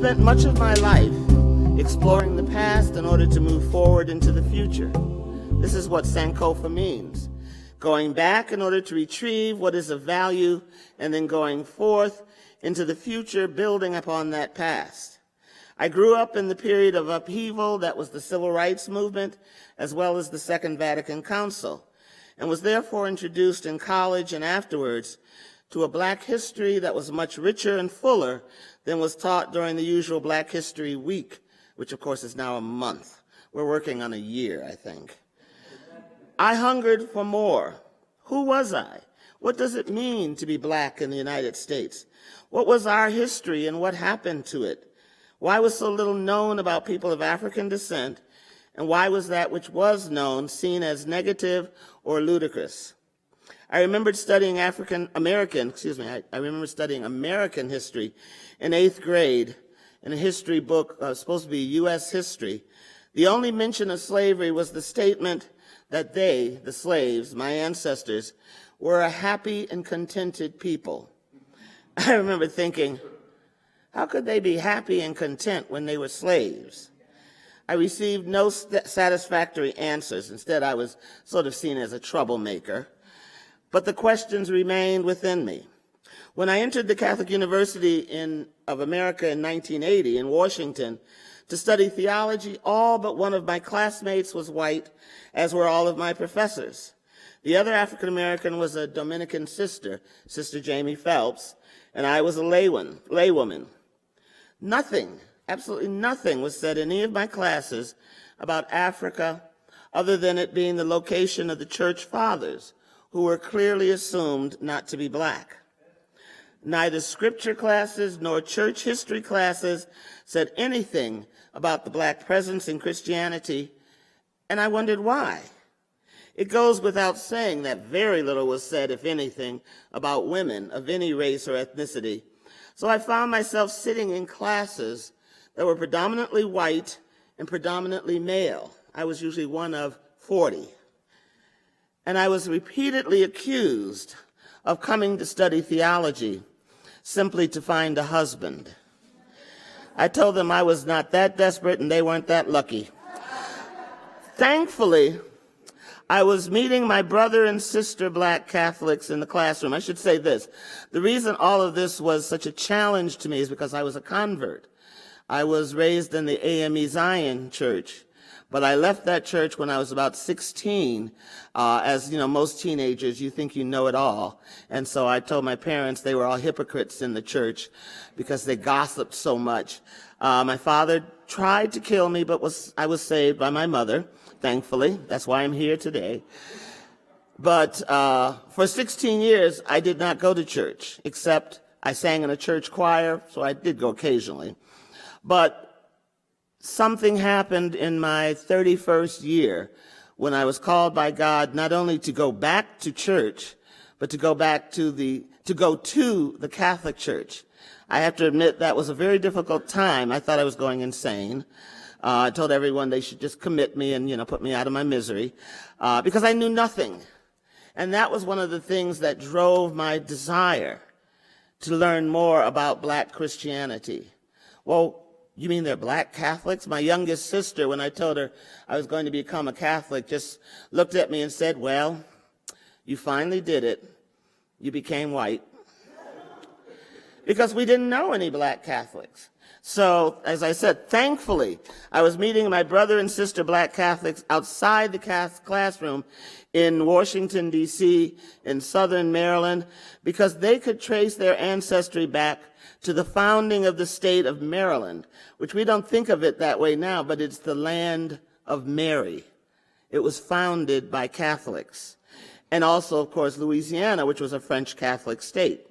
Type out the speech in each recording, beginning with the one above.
spent much of my life exploring the past in order to move forward into the future. This is what Sankofa means. Going back in order to retrieve what is of value, and then going forth into the future, building upon that past. I grew up in the period of upheaval that was the Civil Rights Movement, as well as the Second Vatican Council, and was therefore introduced in college and afterwards to a Black history that was much richer and fuller than was taught during the usual Black History Week, which of course is now a month. We're working on a year, I think. I hungered for more. Who was I? What does it mean to be Black in the United States? What was our history and what happened to it? Why was so little known about people of African descent, and why was that which was known seen as negative or ludicrous? I remembered studying American history in 8th grade in a history book supposed to be U.S. history. The only mention of slavery was the statement that they, the slaves, my ancestors, were a happy and contented people. I remember thinking, how could they be happy and content when they were slaves? I received no satisfactory answers. Instead, I was sort of seen as a troublemaker. But the questions remained within me. When I entered the Catholic University of America in 1980 in Washington to study theology, all but one of my classmates was white, as were all of my professors. The other African American was a Dominican sister, Sister Jamie Phelps, and I was a laywoman. Nothing, absolutely nothing was said in any of my classes about Africa other than it being the location of the church fathers, who were clearly assumed not to be Black. Neither scripture classes nor church history classes said anything about the Black presence in Christianity, and I wondered why. It goes without saying that very little was said, if anything, about women of any race or ethnicity. So I found myself sitting in classes that were predominantly white and predominantly male. I was usually one of 40. And I was repeatedly accused of coming to study theology simply to find a husband. I told them I was not that desperate and they weren't that lucky. Thankfully, I was meeting my brother and sister Black Catholics in the classroom. I should say this. The reason all of this was such a challenge to me is because I was a convert. I was raised in the AME Zion Church, but I left that church when I was about 16. As you know, most teenagers, you think you know it all. And so I told my parents they were all hypocrites in the church because they gossiped so much. My father tried to kill me, but I was saved by my mother, thankfully. That's why I'm here today. But for 16 years, I did not go to church, except I sang in a church choir, so I did go occasionally. But something happened in my 31st year when I was called by God not only to go back to church, but to go to the Catholic Church. I have to admit that was a very difficult time. I thought I was going insane. I told everyone they should just commit me and, put me out of my misery, because I knew nothing. And that was one of the things that drove my desire to learn more about Black Christianity. Well, you mean they're Black Catholics? My youngest sister, when I told her I was going to become a Catholic, just looked at me and said, well, you finally did it. You became white. Because we didn't know any Black Catholics. So, as I said, thankfully, I was meeting my brother and sister Black Catholics outside the classroom in Washington, D.C., in southern Maryland, because they could trace their ancestry back to the founding of the state of Maryland, which we don't think of it that way now, but it's the land of Mary. It was founded by Catholics. And also, of course, Louisiana, which was a French Catholic state.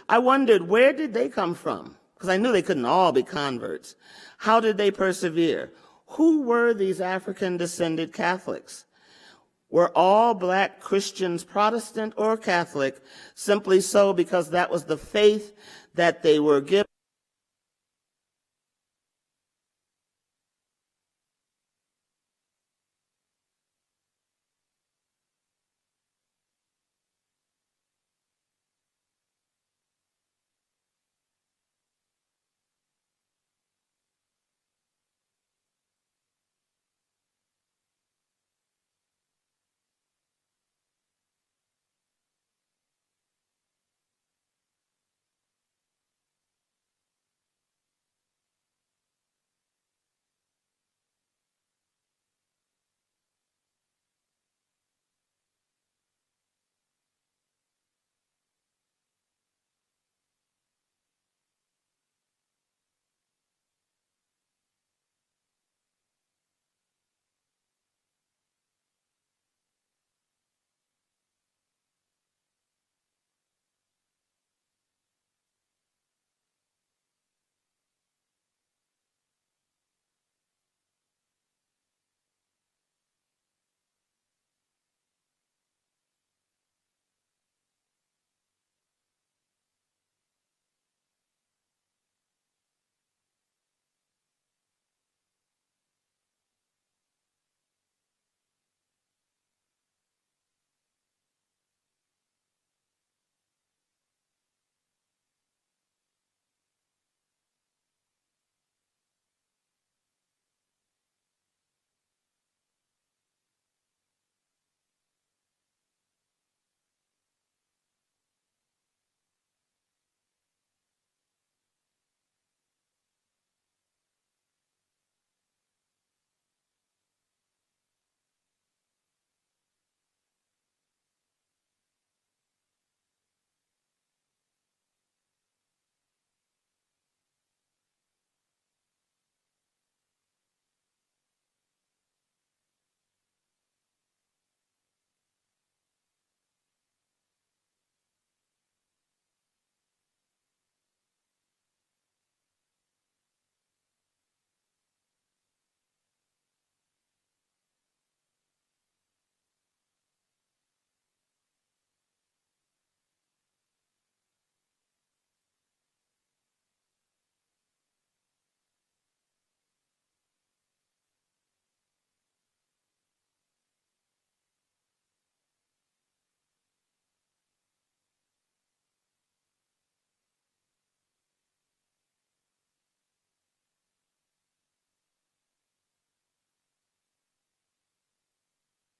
I wondered, where did they come from? Because I knew they couldn't all be converts. How did they persevere? Who were these African-descended Catholics? Were all Black Christians Protestant or Catholic, simply so because that was the faith that they were given?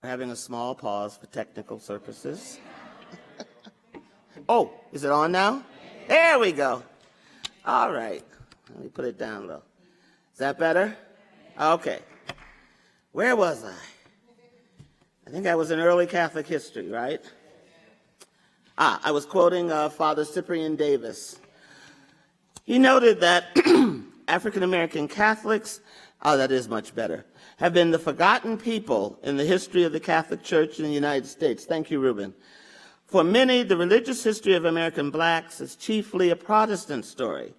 We're having a small pause for technical purposes. Oh, is it on now? There we go. All right. Let me put it down low. Is that better? Okay. Where was I? I think I was in early Catholic history, right? I was quoting Father Cyprian Davis. He noted that African American Catholics, that is much better, have been the forgotten people in the history of the Catholic Church in the United States. Thank you, Ruben. For many, the religious history of American blacks is chiefly a Protestant story.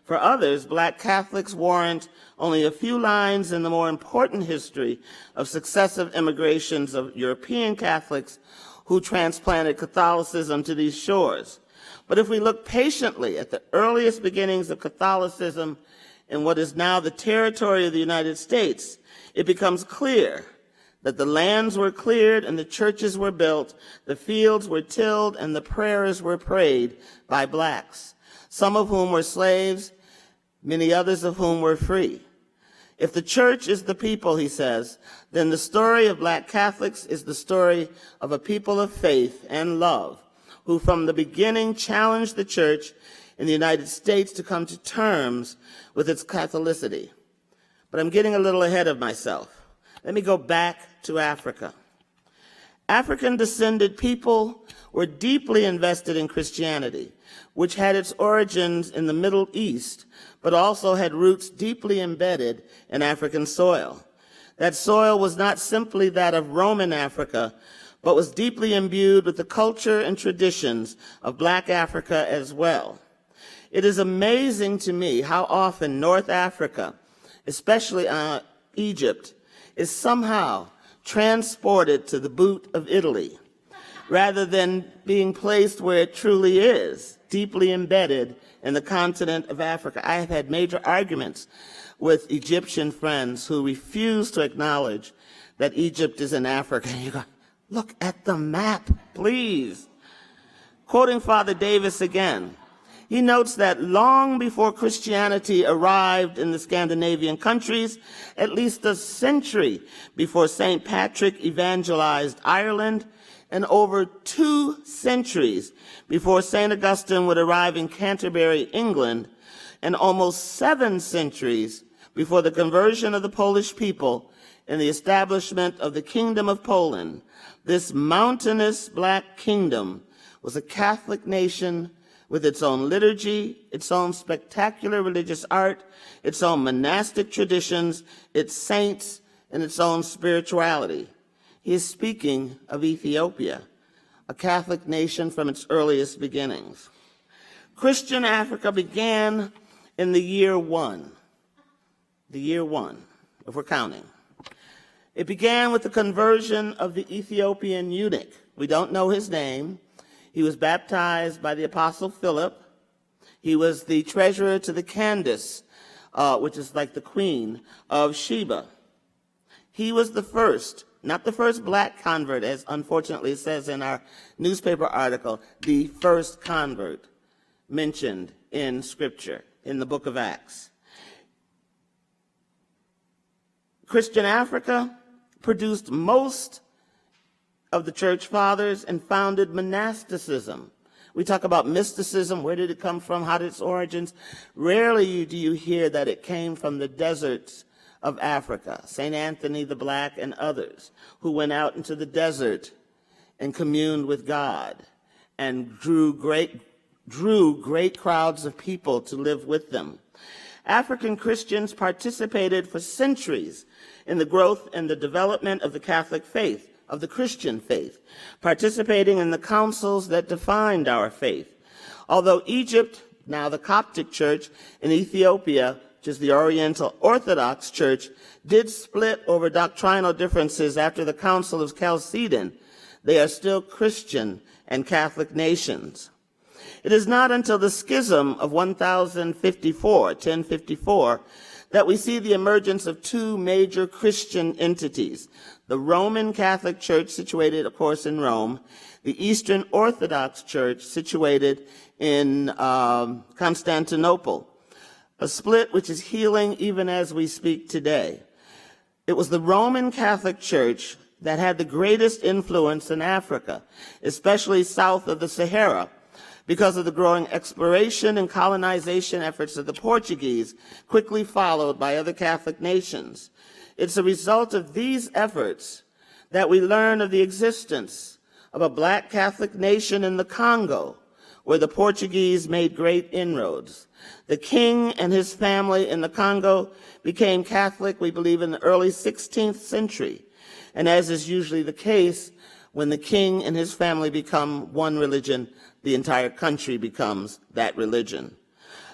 For others, black Catholics warrant only a few lines in the more important history of successive immigrations of European Catholics who transplanted Catholicism to these shores. But if we look patiently at the earliest beginnings of Catholicism in what is now the territory of the United States, it becomes clear that the lands were cleared and the churches were built, the fields were tilled, and the prayers were prayed by blacks, some of whom were slaves, many others of whom were free. If the church is the people, he says, then the story of black Catholics is the story of a people of faith and love, who from the beginning challenged the church in the United States to come to terms with its Catholicity. But I'm getting a little ahead of myself. Let me go back to Africa. African-descended people were deeply invested in Christianity, which had its origins in the Middle East, but also had roots deeply embedded in African soil. That soil was not simply that of Roman Africa, but was deeply imbued with the culture and traditions of Black Africa as well. It is amazing to me how often North Africa, especially Egypt, is somehow transported to the boot of Italy, rather than being placed where it truly is, deeply embedded in the continent of Africa. I have had major arguments with Egyptian friends who refuse to acknowledge that Egypt is in Africa. And you go, look at the map, please. Quoting Father Davis again, he notes that long before Christianity arrived in the Scandinavian countries, at least a century before St. Patrick evangelized Ireland, and over 2 centuries before St. Augustine would arrive in Canterbury, England, and almost 7 centuries before the conversion of the Polish people and the establishment of the Kingdom of Poland, this mountainous black kingdom was a Catholic nation with its own liturgy, its own spectacular religious art, its own monastic traditions, its saints, and its own spirituality. He is speaking of Ethiopia, a Catholic nation from its earliest beginnings. Christian Africa began in the year 1, if we're counting. It began with the conversion of the Ethiopian eunuch. We don't know his name. He was baptized by the Apostle Philip. He was the treasurer to the Candace, which is like the queen of Sheba. He was the first, not the first black convert, as unfortunately it says in our newspaper article, the first convert mentioned in Scripture, in the book of Acts. Christian Africa produced most of the church fathers and founded monasticism. We talk about mysticism. Where did it come from? How did its origins? Rarely do you hear that it came from the deserts of Africa. St. Anthony the Black and others who went out into the desert and communed with God and drew great crowds of people to live with them. African Christians participated for centuries in the growth and the development of the Catholic faith, of the Christian faith, participating in the councils that defined our faith. Although Egypt, now the Coptic Church, and Ethiopia, which is the Oriental Orthodox Church, did split over doctrinal differences after the Council of Chalcedon, they are still Christian and Catholic nations. It is not until the schism of 1054, that we see the emergence of 2 major Christian entities, the Roman Catholic Church, situated, of course, in Rome, the Eastern Orthodox Church, situated in Constantinople, a split which is healing even as we speak today. It was the Roman Catholic Church that had the greatest influence in Africa, especially south of the Sahara, because of the growing exploration and colonization efforts of the Portuguese, quickly followed by other Catholic nations. It's a result of these efforts that we learn of the existence of a black Catholic nation in the Congo, where the Portuguese made great inroads. The king and his family in the Congo became Catholic, we believe, in the early 16th century. And as is usually the case, when the king and his family become one religion, the entire country becomes that religion.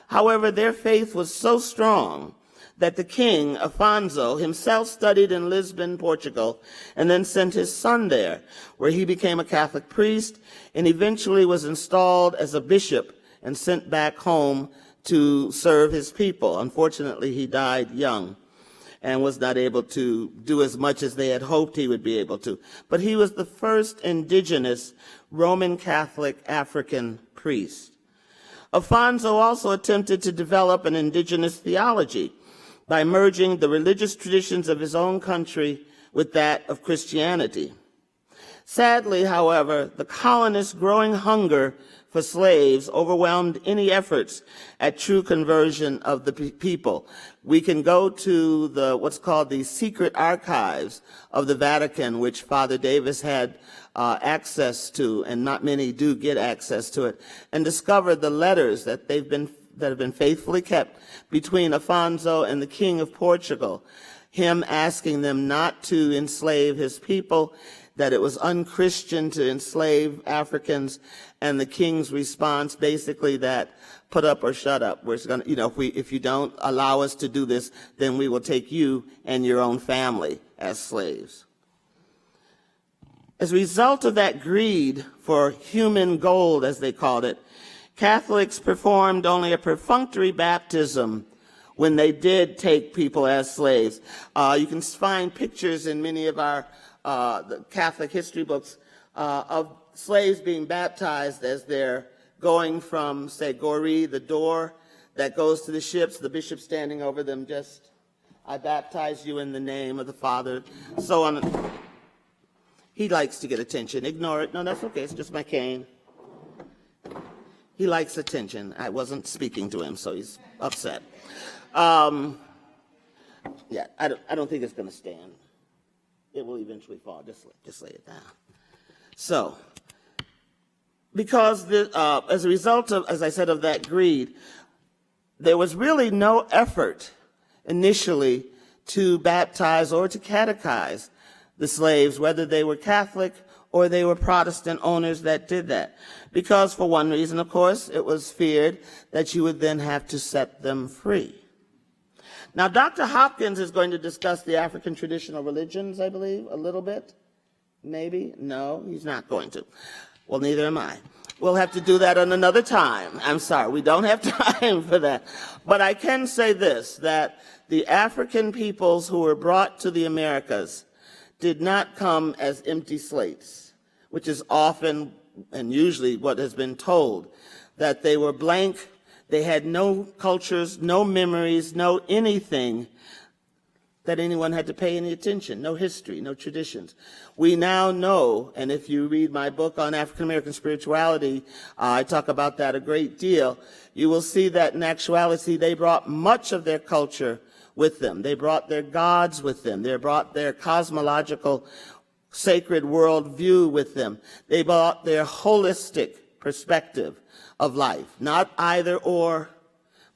However, their faith was so strong that the king, Afonso, himself studied in Lisbon, Portugal, and then sent his son there, where he became a Catholic priest and eventually was installed as a bishop and sent back home to serve his people. Unfortunately, he died young and was not able to do as much as they had hoped he would be able to. But he was the first indigenous Roman Catholic African priest. Afonso also attempted to develop an indigenous theology by merging the religious traditions of his own country with that of Christianity. Sadly, however, the colonists' growing hunger for slaves overwhelmed any efforts at true conversion of the people. We can go to what's called the secret archives of the Vatican, which Father Davis had access to, and not many do get access to it, and discover the letters that have been faithfully kept between Afonso and the King of Portugal, him asking them not to enslave his people, that it was unchristian to enslave Africans, and the king's response basically that put up or shut up. We're going to, if you don't allow us to do this, then we will take you and your own family as slaves. As a result of that greed for human gold, as they called it, Catholics performed only a perfunctory baptism when they did take people as slaves. You can find pictures in many of our the Catholic history books of slaves being baptized as they're going from, say, Gori, the door that goes to the ships, the bishop standing over them, just, I baptize you in the name of the Father, so on. He likes to get attention. Ignore it. No, that's okay. It's just my cane. He likes attention. I wasn't speaking to him, so he's upset. Yeah, I don't think it's going to stand. It will eventually fall. Just lay it down. So, because as a result of, as I said, of that greed, there was really no effort initially to baptize or to catechize the slaves, whether they were Catholic or they were Protestant owners that did that. Because for one reason, of course, it was feared that you would then have to set them free. Now, Dr. Hopkins is going to discuss the African traditional religions, I believe, a little bit. Maybe? No, he's not going to. Well, neither am I. We'll have to do that on another time. I'm sorry, we don't have time for that. But I can say this, that the African peoples who were brought to the Americas did not come as empty slates, which is often and usually what has been told, that they were blank. They had no cultures, no memories, no anything that anyone had to pay any attention, no history, no traditions. We now know, and if you read my book on African American spirituality, I talk about that a great deal, you will see that in actuality they brought much of their culture with them. They brought their gods with them. They brought their cosmological sacred worldview with them. They brought their holistic perspective of life, not either or,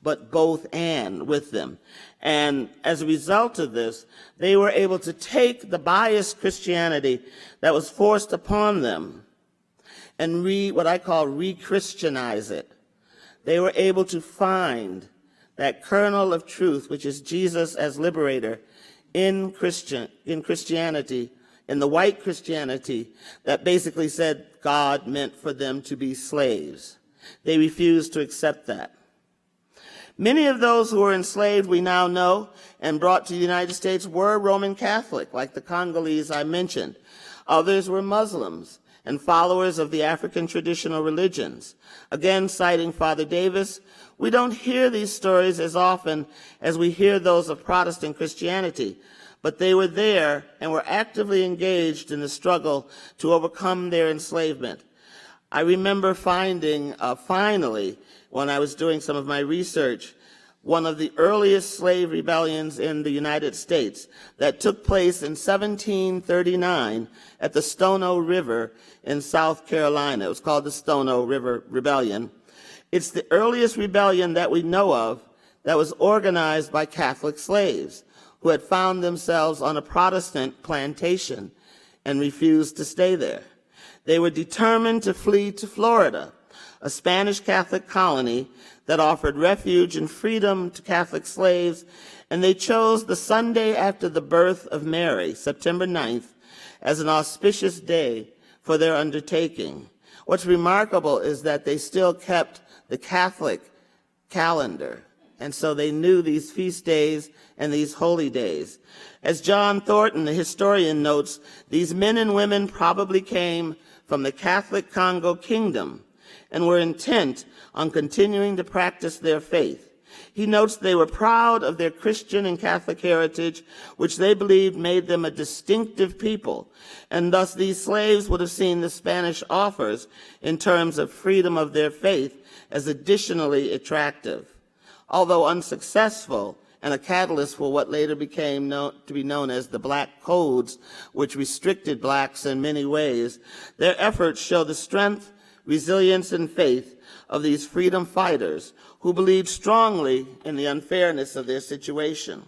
but both and with them. And as a result of this, they were able to take the biased Christianity that was forced upon them and what I call re-Christianize it. They were able to find that kernel of truth, which is Jesus as liberator in Christianity, in the white Christianity, that basically said God meant for them to be slaves. They refused to accept that. Many of those who were enslaved, we now know, and brought to the United States were Roman Catholic, like the Congolese I mentioned. Others were Muslims and followers of the African traditional religions. Again, citing Father Davis, we don't hear these stories as often as we hear those of Protestant Christianity, but they were there and were actively engaged in the struggle to overcome their enslavement. I remember finding, finally, when I was doing some of my research, one of the earliest slave rebellions in the United States that took place in 1739 at the Stono River in South Carolina. It was called the Stono River Rebellion. It's the earliest rebellion that we know of that was organized by Catholic slaves who had found themselves on a Protestant plantation and refused to stay there. They were determined to flee to Florida, a Spanish Catholic colony that offered refuge and freedom to Catholic slaves, and they chose the Sunday after the birth of Mary, September 9th, as an auspicious day for their undertaking. What's remarkable is that they still kept the Catholic calendar, and so they knew these feast days and these holy days. As John Thornton, the historian, notes, these men and women probably came from the Catholic Congo Kingdom and were intent on continuing to practice their faith. He notes they were proud of their Christian and Catholic heritage, which they believed made them a distinctive people, and thus these slaves would have seen the Spanish offers in terms of freedom of their faith as additionally attractive. Although unsuccessful and a catalyst for what later became to be known as the Black Codes, which restricted blacks in many ways, their efforts show the strength, resilience, and faith of these freedom fighters who believed strongly in the unfairness of their situation.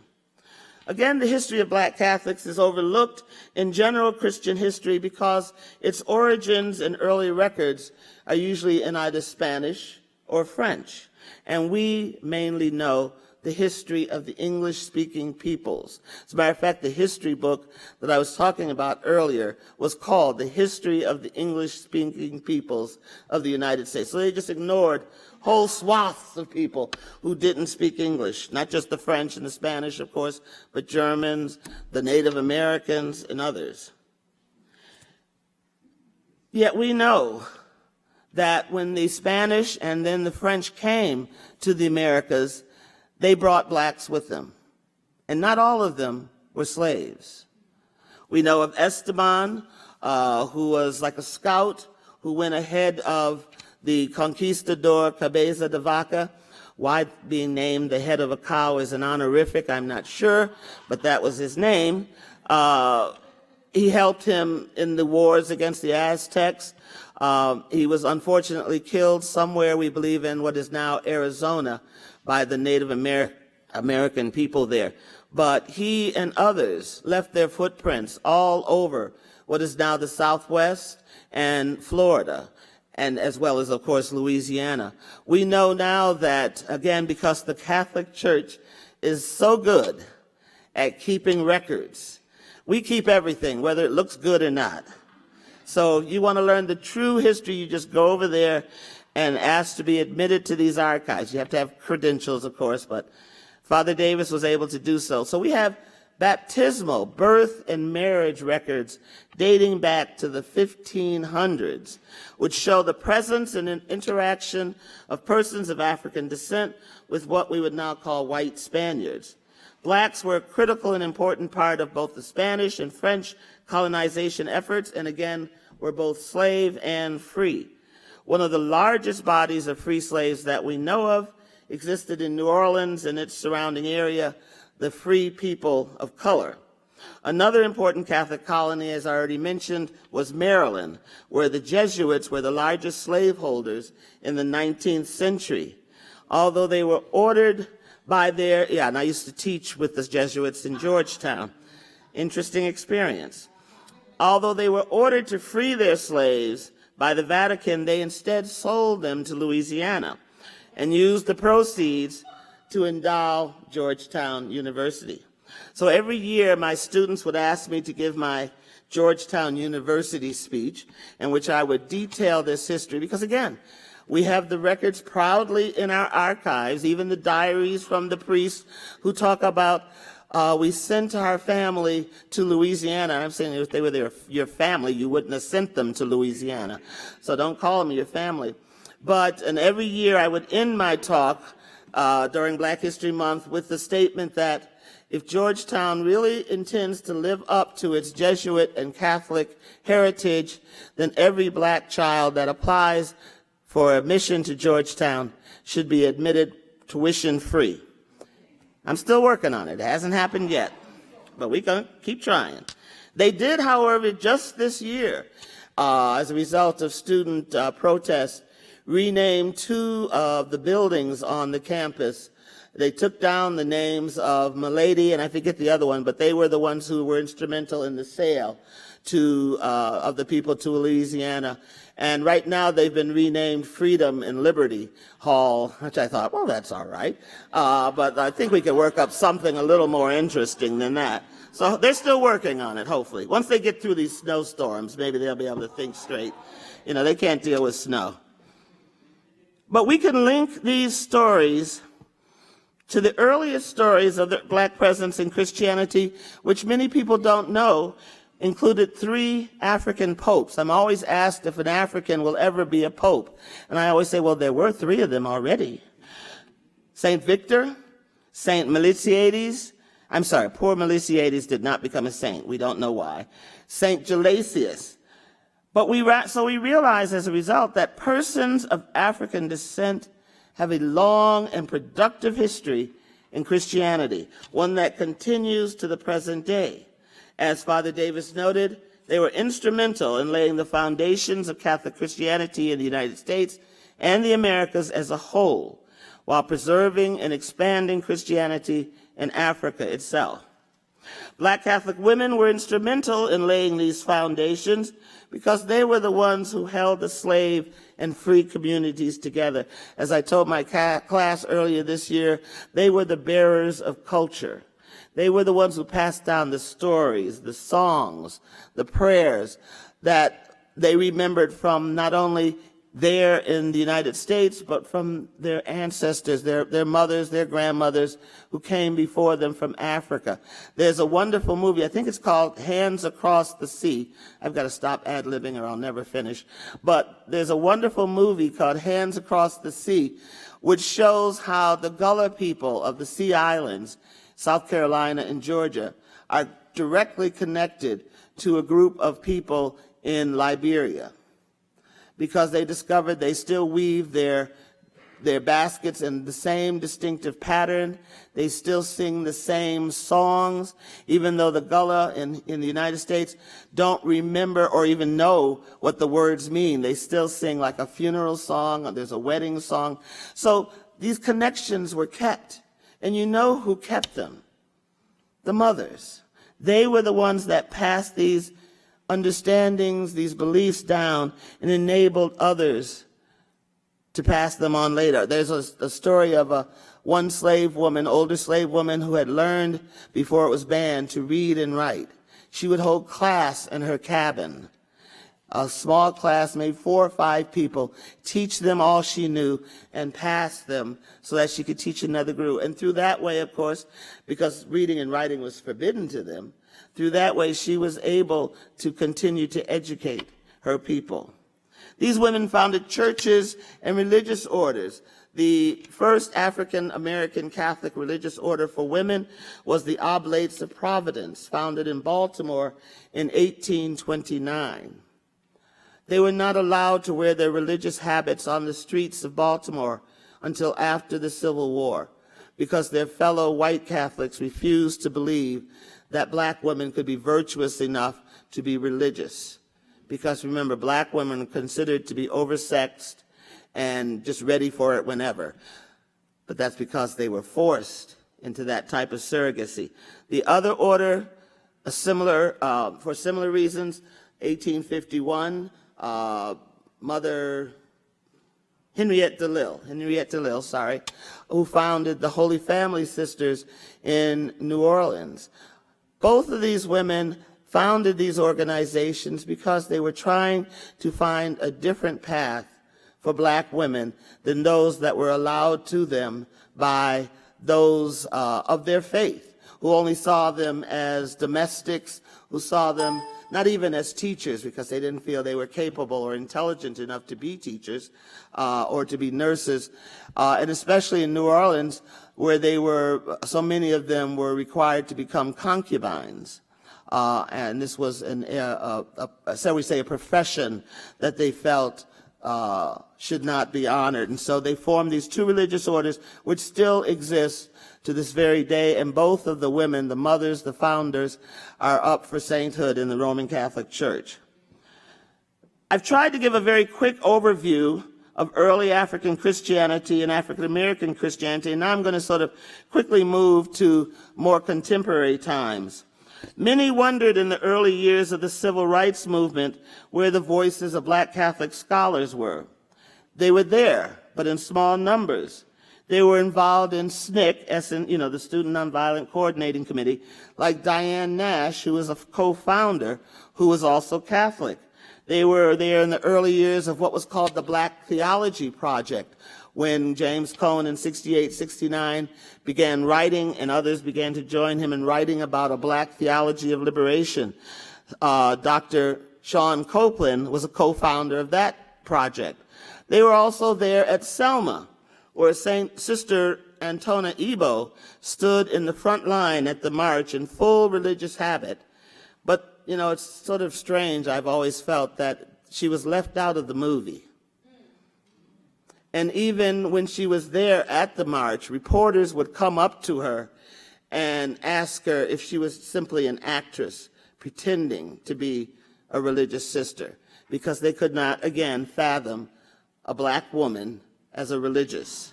Again, the history of black Catholics is overlooked in general Christian history because its origins and early records are usually in either Spanish or French, and we mainly know the history of the English-speaking peoples. As a matter of fact, the history book that I was talking about earlier was called The History of the English-Speaking Peoples of the United States. So they just ignored whole swaths of people who didn't speak English, not just the French and the Spanish, of course, but Germans, the Native Americans, and others. Yet we know that when the Spanish and then the French came to the Americas, they brought blacks with them, and not all of them were slaves. We know of Esteban, who was like a scout who went ahead of the conquistador Cabeza de Vaca. Why being named the head of a cow is an honorific, I'm not sure, but that was his name. He helped him in the wars against the Aztecs. He was unfortunately killed somewhere, we believe, in what is now Arizona, by the Native American people there. But he and others left their footprints all over what is now the Southwest and Florida, and as well as, of course, Louisiana. We know now that, again, because the Catholic Church is so good at keeping records, we keep everything, whether it looks good or not. So you want to learn the true history, you just go over there and ask to be admitted to these archives. You have to have credentials, of course, but Father Davis was able to do so. So we have baptismal, birth, and marriage records dating back to the 1500s, which show the presence and interaction of persons of African descent with what we would now call white Spaniards. Blacks were a critical and important part of both the Spanish and French colonization efforts, and again, were both slave and free. One of the largest bodies of free slaves that we know of existed in New Orleans and its surrounding area, the Free People of Color. Another important Catholic colony, as I already mentioned, was Maryland, where the Jesuits were the largest slaveholders in the 19th century. Although they were ordered by their, and I used to teach with the Jesuits in Georgetown. Interesting experience. Although they were ordered to free their slaves by the Vatican, they instead sold them to Louisiana and used the proceeds to endow Georgetown University. So every year my students would ask me to give my Georgetown University speech in which I would detail this history because, again, we have the records proudly in our archives, even the diaries from the priests who talk about we sent our family to Louisiana. I'm saying if they were your family, you wouldn't have sent them to Louisiana. So don't call them your family. And every year I would end my talk during Black History Month with the statement that if Georgetown really intends to live up to its Jesuit and Catholic heritage, then every black child that applies for admission to Georgetown should be admitted tuition free. I'm still working on it. It hasn't happened yet, but we're going to keep trying. They did, however, just this year, as a result of student protests, rename 2 of the buildings on the campus. They took down the names of Milady, and I forget the other one, but they were the ones who were instrumental in the sale of the people to Louisiana. And right now they've been renamed Freedom and Liberty Hall, which I thought, well, that's all right. But I think we can work up something a little more interesting than that. So they're still working on it, hopefully. Once they get through these snowstorms, maybe they'll be able to think straight. You know, they can't deal with snow. But we can link these stories to the earliest stories of the black presence in Christianity, which many people don't know, included 3 African popes. I'm always asked if an African will ever be a pope. And I always say, well, there were 3 of them already. St. Victor, St. Melitiades, I'm sorry, poor Melitiades did not become a saint. We don't know why. St. Gelasius. But we realize as a result that persons of African descent have a long and productive history in Christianity, one that continues to the present day. As Father Davis noted, they were instrumental in laying the foundations of Catholic Christianity in the United States and the Americas as a whole, while preserving and expanding Christianity in Africa itself. Black Catholic women were instrumental in laying these foundations because they were the ones who held the slave and free communities together. As I told my class earlier this year, they were the bearers of culture. They were the ones who passed down the stories, the songs, the prayers that they remembered from not only there in the United States, but from their ancestors, their mothers, their grandmothers who came before them from Africa. There's a wonderful movie, I think it's called Hands Across the Sea. I've got to stop ad-libbing or I'll never finish. But there's a wonderful movie called Hands Across the Sea, which shows how the Gullah people of the Sea Islands, South Carolina and Georgia, are directly connected to a group of people in Liberia, because they discovered they still weave their baskets in the same distinctive pattern. They still sing the same songs, even though the Gullah in the United States don't remember or even know what the words mean. They still sing like a funeral song, or there's a wedding song. So these connections were kept. And you know who kept them? The mothers. They were the ones that passed these understandings, these beliefs down, and enabled others to pass them on later. There's a story of one slave woman, older slave woman, who had learned before it was banned to read and write. She would hold class in her cabin. A small class, maybe 4 or 5 people, teach them all she knew and pass them so that she could teach another group. And through that way, of course, because reading and writing was forbidden to them, through that way she was able to continue to educate her people. These women founded churches and religious orders. The first African American Catholic religious order for women was the Oblates of Providence, founded in Baltimore in 1829. They were not allowed to wear their religious habits on the streets of Baltimore until after the Civil War, because their fellow white Catholics refused to believe that black women could be virtuous enough to be religious. Because remember, black women are considered to be oversexed and just ready for it whenever. But that's because they were forced into that type of surrogacy. The other order, for similar reasons, 1851, Mother Henriette DeLille, who founded the Holy Family Sisters in New Orleans. Both of these women founded these organizations because they were trying to find a different path for black women than those that were allowed to them by those of their faith, who only saw them as domestics, who saw them not even as teachers because they didn't feel they were capable or intelligent enough to be teachers or to be nurses. And especially in New Orleans, where so many of them were required to become concubines. And this was shall we say, a profession that they felt should not be honored. And so they formed these two religious orders, which still exist to this very day. And both of the women, the mothers, the founders, are up for sainthood in the Roman Catholic Church. I've tried to give a very quick overview of early African Christianity and African American Christianity, and now I'm going to sort of quickly move to more contemporary times. Many wondered in the early years of the civil rights movement where the voices of black Catholic scholars were. They were there, but in small numbers. They were involved in SNCC, the Student Nonviolent Coordinating Committee, like Diane Nash, who was a co-founder, who was also Catholic. They were there in the early years of what was called the Black Theology Project, when James Cone in 68, 69 began writing, and others began to join him in writing about a black theology of liberation. Dr. Sean Copeland was a co-founder of that project. They were also there at Selma, where Sister Antona Ebo stood in the front line at the march in full religious habit. But, it's sort of strange, I've always felt, that she was left out of the movie. And even when she was there at the march, reporters would come up to her and ask her if she was simply an actress pretending to be a religious sister, because they could not, again, fathom a black woman as a religious.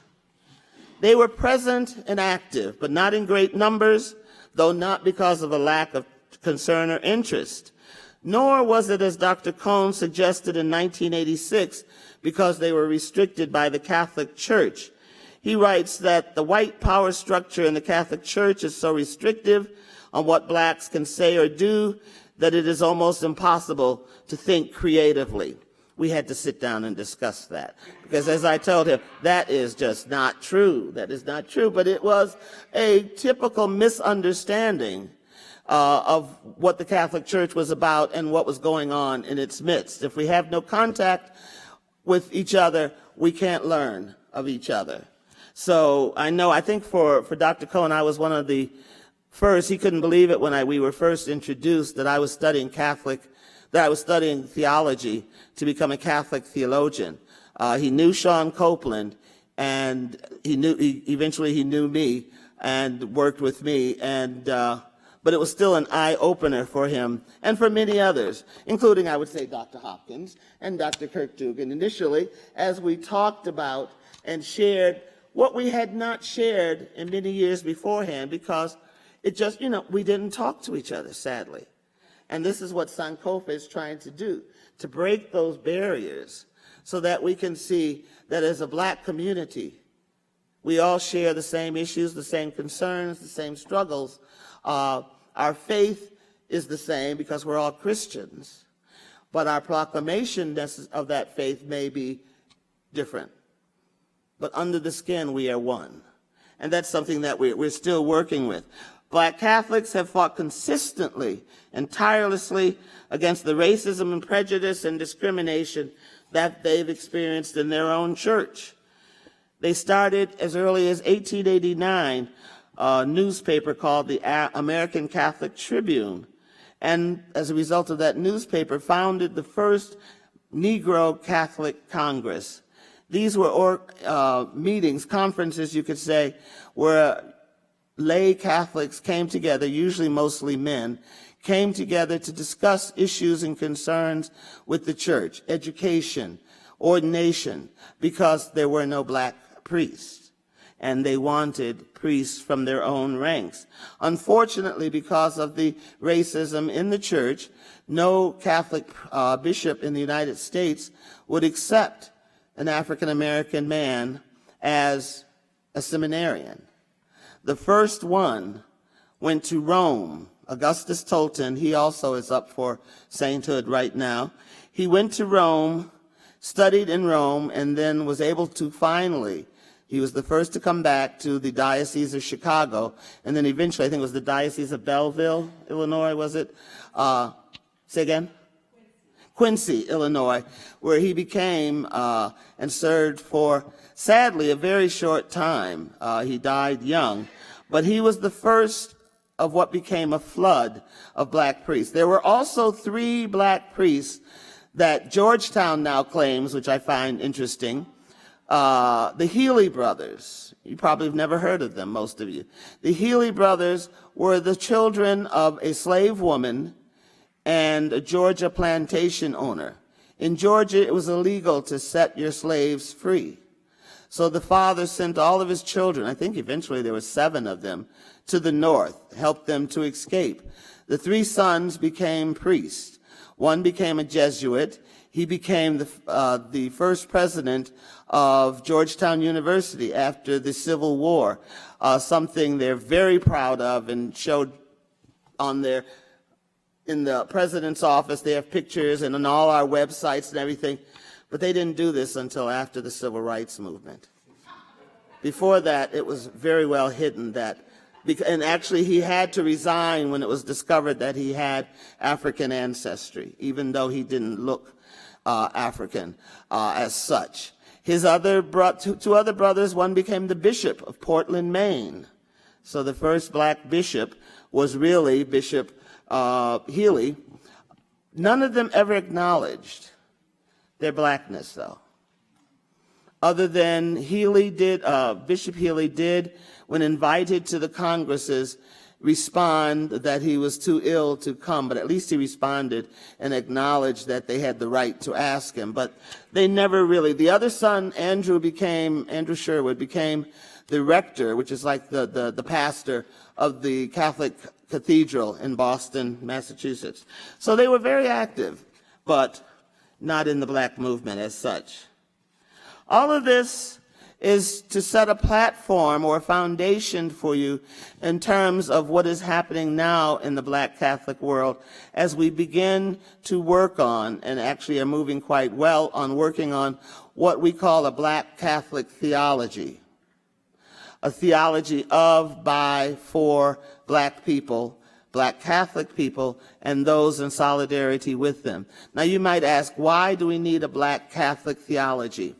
They were present and active, but not in great numbers, though not because of a lack of concern or interest. Nor was it, as Dr. Cone suggested in 1986, because they were restricted by the Catholic Church. He writes that the white power structure in the Catholic Church is so restrictive on what blacks can say or do that it is almost impossible to think creatively. We had to sit down and discuss that, because as I told him, that is just not true. That is not true, but it was a typical misunderstanding of what the Catholic Church was about and what was going on in its midst. If we have no contact with each other, we can't learn of each other. So I think for Dr. Cone, I was one of the first. He couldn't believe it when we were first introduced that I was studying theology to become a Catholic theologian. He knew Sean Copeland, and eventually he knew me and worked with me, but it was still an eye-opener for him and for many others, including, I would say, Dr. Hopkins and Dr. Kirk Dugan, initially, as we talked about and shared what we had not shared in many years beforehand, because it just, we didn't talk to each other, sadly. And this is what Sankofa is trying to do, to break those barriers so that we can see that as a black community, we all share the same issues, the same concerns, the same struggles. Our faith is the same because we're all Christians, but our proclamation of that faith may be different. But under the skin, we are one. And that's something that we're still working with. Black Catholics have fought consistently and tirelessly against the racism and prejudice and discrimination that they've experienced in their own church. They started as early as 1889, a newspaper called the American Catholic Tribune, and as a result of that newspaper, founded the first Negro Catholic Congress. These were meetings, conferences, you could say, where lay Catholics came together, usually mostly men, came together to discuss issues and concerns with the church, education, ordination, because there were no black priests, and they wanted priests from their own ranks. Unfortunately, because of the racism in the church, no Catholic bishop in the United States would accept an African American man as a seminarian. The first one went to Rome. Augustus Tolton, he also is up for sainthood right now. He went to Rome, studied in Rome, and then was able to finally, he was the first to come back to the Diocese of Chicago, and then eventually, I think it was the Diocese of Belleville, Illinois, was it? Say again? Quincy, Illinois, where he became and served for, sadly, a very short time. He died young, but he was the first of what became a flood of black priests. There were also 3 black priests that Georgetown now claims, which I find interesting. The Healy Brothers. You probably have never heard of them, most of you. The Healy Brothers were the children of a slave woman and a Georgia plantation owner. In Georgia, it was illegal to set your slaves free. So the father sent all of his children, I think eventually there were 7 of them, to the north, helped them to escape. The 3 sons became priests. One became a Jesuit. He became the first president of Georgetown University after the Civil War, something they're very proud of and showed on their, in the president's office. They have pictures and on all our websites and everything, but they didn't do this until after the Civil Rights Movement. Before that, it was very well hidden that, and actually he had to resign when it was discovered that he had African ancestry, even though he didn't look African as such. His two other brothers, one became the bishop of Portland, Maine. So the first black bishop was really Bishop Healy. None of them ever acknowledged their blackness, though. Other than Healy did, Bishop Healy did, when invited to the congresses, respond that he was too ill to come, but at least he responded and acknowledged that they had the right to ask him. But they never really, the other son, Andrew Sherwood, became the rector, which is like the pastor of the Catholic Cathedral in Boston, Massachusetts. So they were very active, but not in the black movement as such. All of this is to set a platform or a foundation for you in terms of what is happening now in the black Catholic world as we begin to work on, and actually are moving quite well on working on, what we call a black Catholic theology. A theology of, by, for black people, black Catholic people, and those in solidarity with them. Now you might ask, why do we need a black Catholic theology?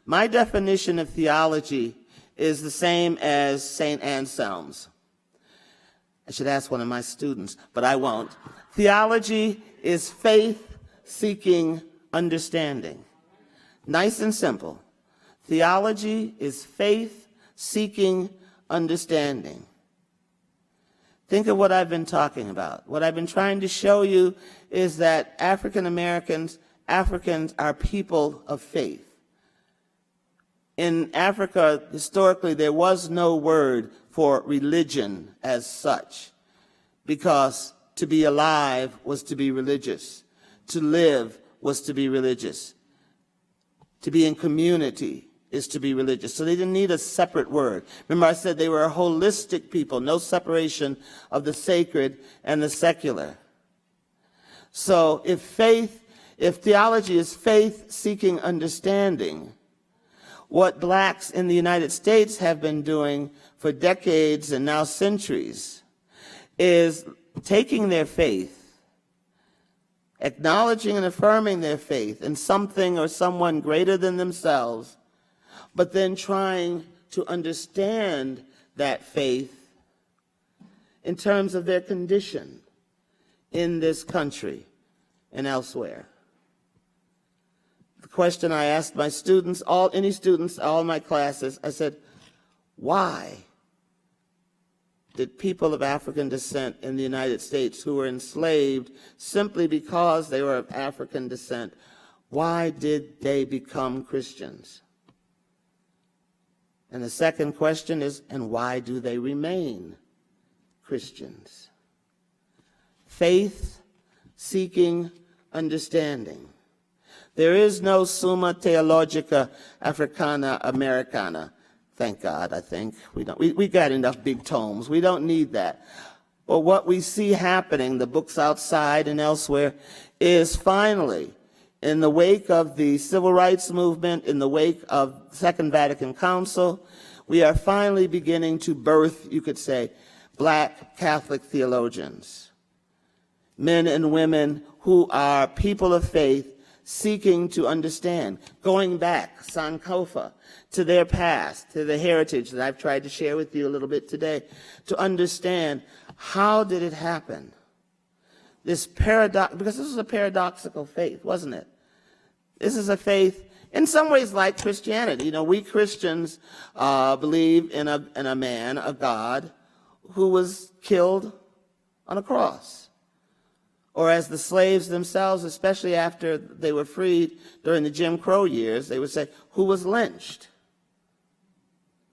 My definition of theology is the same as St. Anselm's. I should ask one of my students, but I won't. Theology is faith-seeking understanding. Nice and simple. Theology is faith-seeking understanding. Think of what I've been talking about. What I've been trying to show you is that Africans are people of faith. In Africa, historically, there was no word for religion as such, because to be alive was to be religious. To live was to be religious. To be in community is to be religious. So they didn't need a separate word. Remember I said they were a holistic people, no separation of the sacred and the secular. So if theology is faith-seeking understanding, what blacks in the United States have been doing for decades and now centuries is taking their faith, acknowledging and affirming their faith in something or someone greater than themselves, but then trying to understand that faith in terms of their condition in this country and elsewhere. The question I asked my students, all my classes, I said, why did people of African descent in the United States who were enslaved simply because they were of African descent, why did they become Christians? And the second question is, and why do they remain Christians? Faith-seeking understanding. There is no Summa Theologica Africana Americana. Thank God, I think. We got enough big tomes. We don't need that. But what we see happening, the books outside and elsewhere, is finally, in the wake of the Civil Rights Movement, in the wake of Second Vatican Council, we are finally beginning to birth, you could say, black Catholic theologians. men and women who are people of faith seeking to understand, going back, Sankofa, to their past, to the heritage that I've tried to share with you a little bit today, to understand how did it happen? This paradox, because this was a paradoxical faith, wasn't it? This is a faith in some ways like Christianity. You know, we Christians believe in a man, a God, who was killed on a cross. Or as the slaves themselves, especially after they were freed during the Jim Crow years, they would say, who was lynched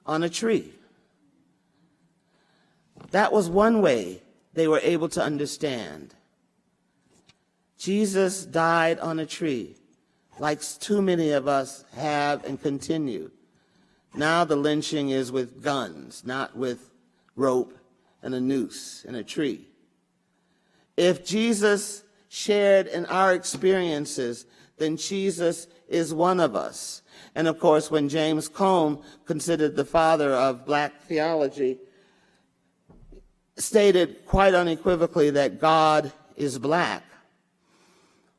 on a tree. That was one way they were able to understand. Jesus died on a tree, like too many of us have and continue. Now the lynching is with guns, not with rope and a noose and a tree. If Jesus shared in our experiences, then Jesus is one of us. And of course, when James Cone, considered the father of black theology, stated quite unequivocally that God is black,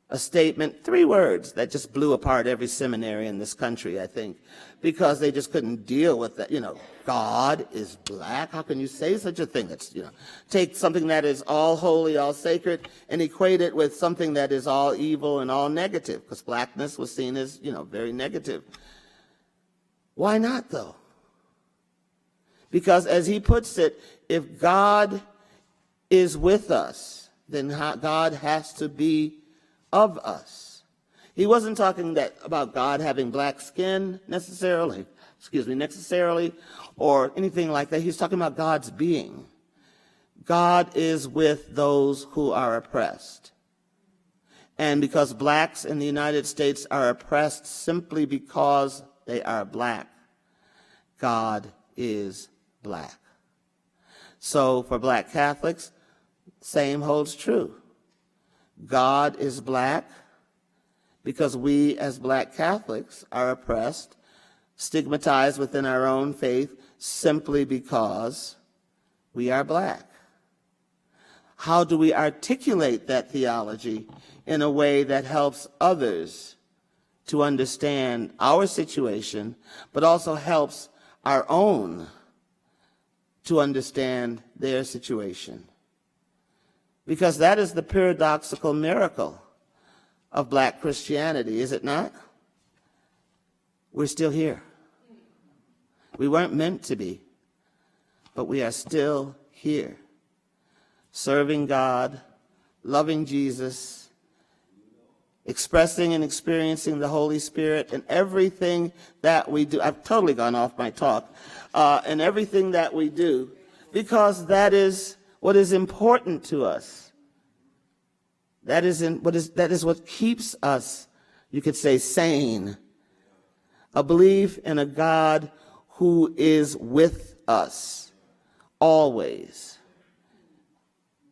a statement, 3 words that just blew apart every seminary in this country, I think, because they just couldn't deal with that. You know, God is black. How can you say such a thing? That's, you know, take something that is all holy, all sacred, and equate it with something that is all evil and all negative, because blackness was seen as, you know, very negative. Why not, though? Because as he puts it, if God is with us, then God has to be of us. He wasn't talking about God having black skin necessarily, or anything like that. He's talking about God's being. God is with those who are oppressed. And because blacks in the United States are oppressed simply because they are black, God is black. So for black Catholics, same holds true. God is black because we as black Catholics are oppressed, stigmatized within our own faith simply because we are black. How do we articulate that theology in a way that helps others to understand our situation, but also helps our own to understand their situation? Because that is the paradoxical miracle of black Christianity, is it not? We're still here. We weren't meant to be, but we are still here, serving God, loving Jesus, expressing and experiencing the Holy Spirit in everything that we do. I've totally gone off my talk. In everything that we do, because that is what is important to us. That is what keeps us, you could say, sane. A belief in a God who is with us always,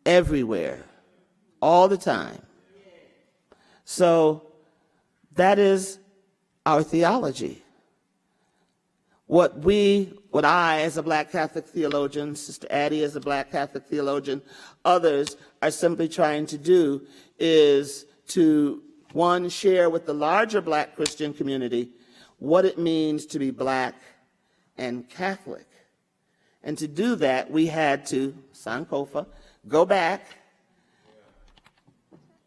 everywhere, all the time. So that is our theology. What I, as a black Catholic theologian, Sister Addie as a black Catholic theologian, others are simply trying to do is to, one, share with the larger black Christian community what it means to be black and Catholic. And to do that, we had to, Sankofa, go back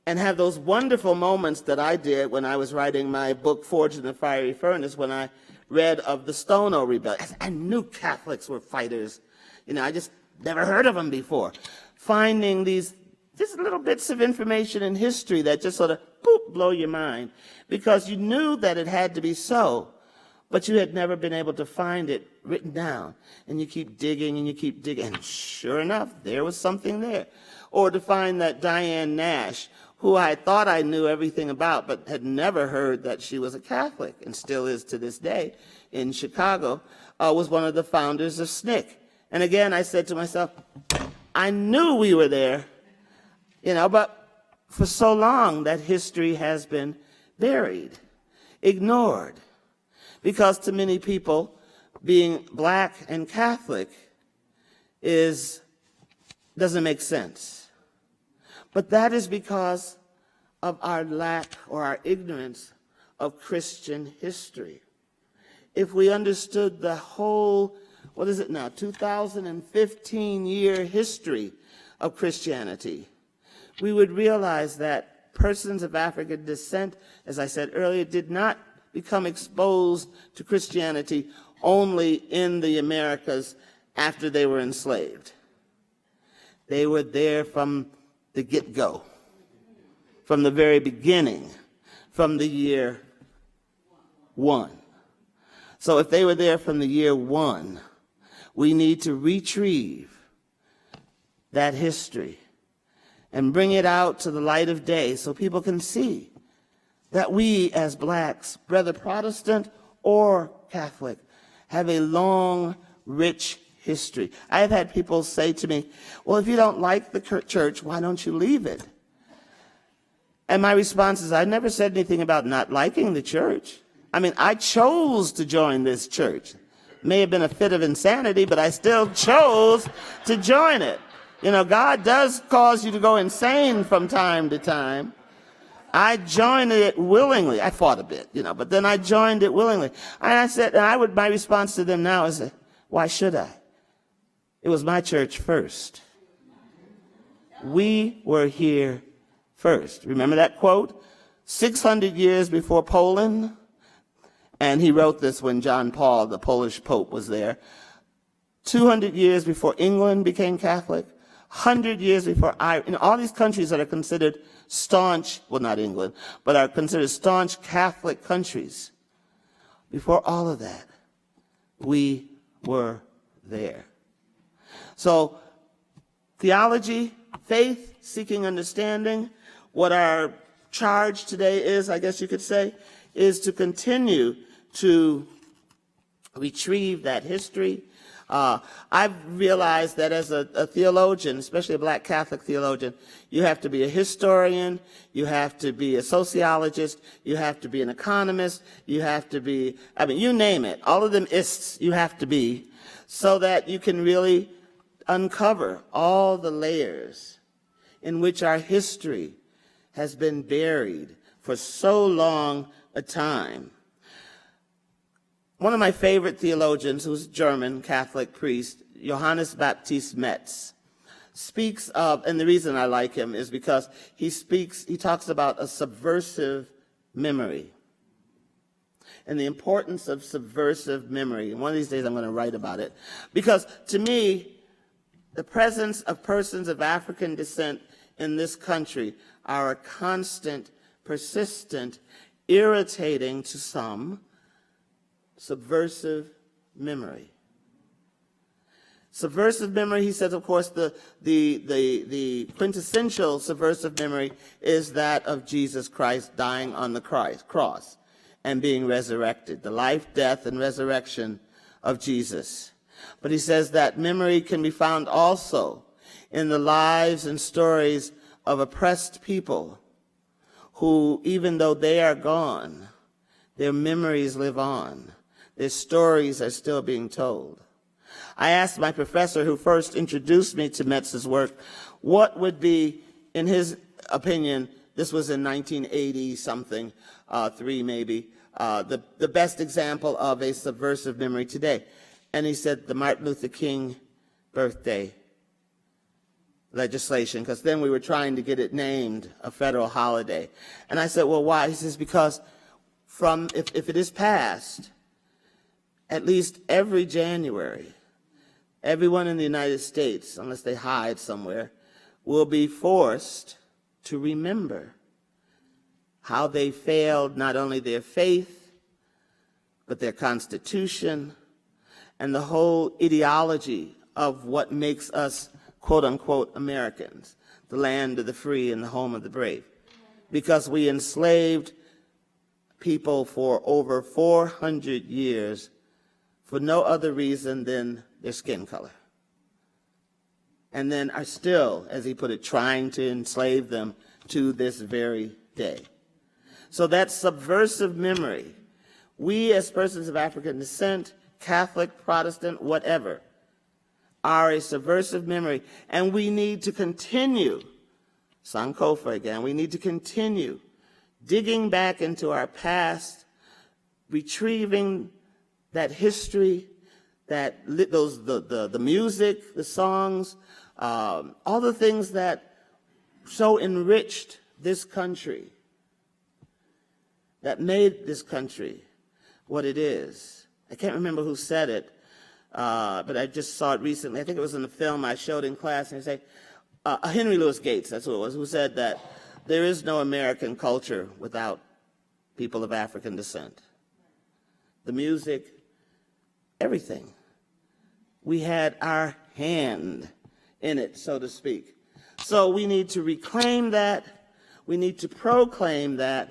and have those wonderful moments that I did when I was writing my book, Forged in the Fiery Furnace, when I read of the Stono Rebellion. I knew Catholics were fighters. You know, I just never heard of them before. Finding these just little bits of information in history that just sort of, boop, blow your mind. Because you knew that it had to be so, but you had never been able to find it written down. And you keep digging and you keep digging, and sure enough, there was something there. Or to find that Diane Nash, who I thought I knew everything about, but had never heard that she was a Catholic, and still is to this day in Chicago, was one of the founders of SNCC. And again, I said to myself, I knew we were there, you know, but for so long that history has been buried, ignored, because to many people, being black and Catholic doesn't make sense. But that is because of our lack or our ignorance of Christian history. If we understood the whole, 2015-year history of Christianity, we would realize that persons of African descent, as I said earlier, did not become exposed to Christianity only in the Americas after they were enslaved. They were there from the get-go, from the very beginning, from the year one. So if they were there from the year one, we need to retrieve that history and bring it out to the light of day so people can see that we as blacks, whether Protestant or Catholic, have a long, rich history. I have had people say to me, well, if you don't like the church, why don't you leave it? And my response is, I never said anything about not liking the church. I mean, I chose to join this church. May have been a fit of insanity, but I still chose to join it. You know, God does cause you to go insane from time to time. I joined it willingly. I fought a bit, but then I joined it willingly. And I said, my response to them now is, why should I? It was my church first. We were here first. Remember that quote? 600 years before Poland. And he wrote this when John Paul, the Polish Pope, was there. 200 years before England became Catholic. 100 years before Ireland. All these countries that are considered staunch, well, not England, but are considered staunch Catholic countries. Before all of that, we were there. So theology, faith, seeking understanding, what our charge today is, I guess you could say, is to continue to retrieve that history. I've realized that as a theologian, especially a black Catholic theologian, you have to be a historian, you have to be a sociologist, you have to be an economist, you have to be, you name it, all of them ists you have to be, so that you can really uncover all the layers in which our history has been buried for so long a time. One of my favorite theologians, who's a German Catholic priest, Johannes Baptist Metz, speaks of, and the reason I like him is because he talks about a subversive memory and the importance of subversive memory. And one of these days I'm going to write about it. Because to me, the presence of persons of African descent in this country are a constant, persistent, irritating to some, subversive memory. Subversive memory, he says, of course, the quintessential subversive memory is that of Jesus Christ dying on the cross and being resurrected, the life, death, and resurrection of Jesus. But he says that memory can be found also in the lives and stories of oppressed people who, even though they are gone, their memories live on. Their stories are still being told. I asked my professor who first introduced me to Metz's work, what would be, in his opinion, this was in 1980-something, 3 maybe, the best example of a subversive memory today. And he said the Martin Luther King birthday legislation, because then we were trying to get it named a federal holiday. And I said, well, why? He says, because if it is passed, at least every January, everyone in the United States, unless they hide somewhere, will be forced to remember how they failed not only their faith, but their Constitution, and the whole ideology of what makes us, quote unquote, Americans, the land of the free and the home of the brave. Because we enslaved people for over 400 years for no other reason than their skin color. And then are still, as he put it, trying to enslave them to this very day. So that subversive memory, we as persons of African descent, Catholic, Protestant, whatever, are a subversive memory, and we need to continue Sankofa again. We need to continue digging back into our past, retrieving that history, the music, the songs, all the things that so enriched this country, that made this country what it is. I can't remember who said it, but I just saw it recently. I think it was in a film I showed in class, and they say, Henry Louis Gates, that's who it was, who said that there is no American culture without people of African descent. The music, everything. We had our hand in it, so to speak. So we need to reclaim that. We need to proclaim that.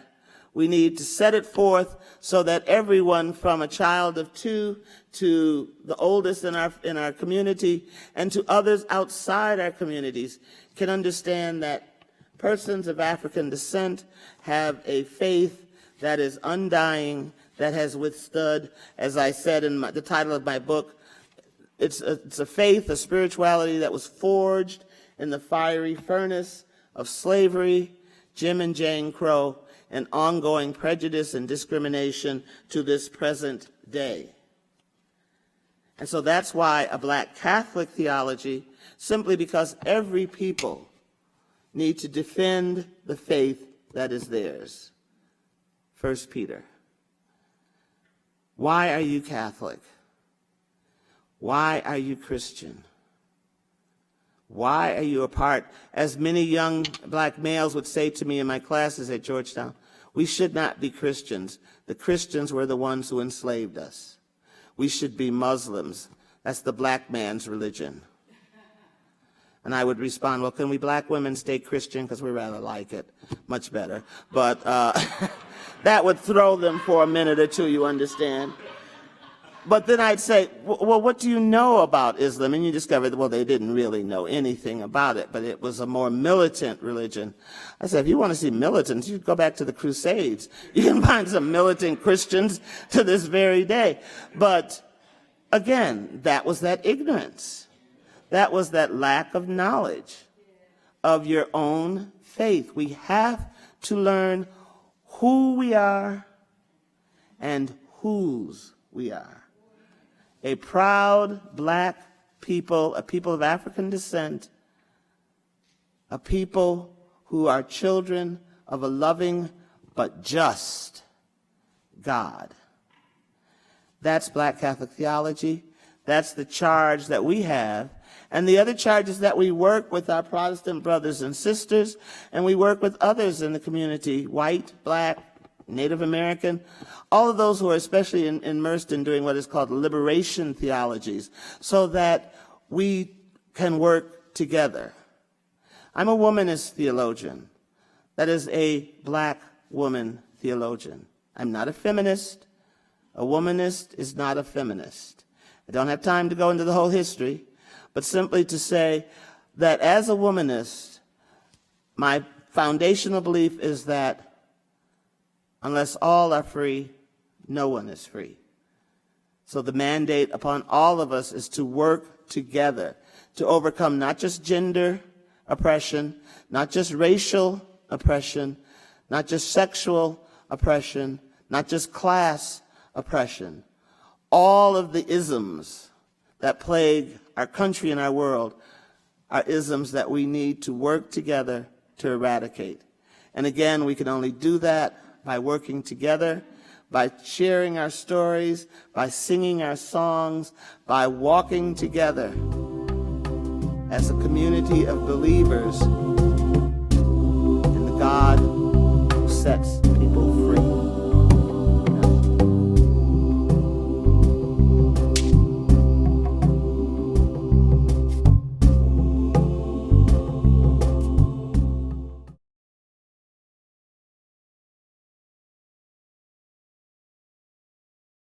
We need to set it forth so that everyone from a child of 2 to the oldest in our community and to others outside our communities can understand that persons of African descent have a faith that is undying, that has withstood, as I said in the title of my book, it's a faith, a spirituality that was forged in the fiery furnace of slavery, Jim and Jane Crow, and ongoing prejudice and discrimination to this present day. And so that's why a Black Catholic theology, simply because every people need to defend the faith that is theirs. 1 Peter. Why are you Catholic? Why are you Christian? Why are you a part? As many young Black males would say to me in my classes at Georgetown, we should not be Christians. The Christians were the ones who enslaved us. We should be Muslims. That's the Black man's religion. And I would respond, well, can we Black women stay Christian? Because we rather like it much better. But that would throw them for a minute or two, you understand? But then I'd say, well, what do you know about Islam? And you discover that, well, they didn't really know anything about it, but it was a more militant religion. I said, if you want to see militants, you go back to the Crusades. You can find some militant Christians to this very day. But again, that was that ignorance. That was that lack of knowledge of your own faith. We have to learn who we are and whose we are. A proud Black people, a people of African descent, a people who are children of a loving but just God. That's Black Catholic theology. That's the charge that we have. And the other charge is that we work with our Protestant brothers and sisters, and we work with others in the community, white, Black, Native American, all of those who are especially immersed in doing what is called liberation theologies, so that we can work together. I'm a womanist theologian. That is a Black woman theologian. I'm not a feminist. A womanist is not a feminist. I don't have time to go into the whole history, but simply to say that as a womanist, my foundational belief is that unless all are free, no one is free. So the mandate upon all of us is to work together to overcome not just gender oppression, not just racial oppression, not just sexual oppression, not just class oppression. All of the isms that plague our country and our world are isms that we need to work together to eradicate. And again, we can only do that by working together, by sharing our stories, by singing our songs, by walking together as a community of believers in the God who sets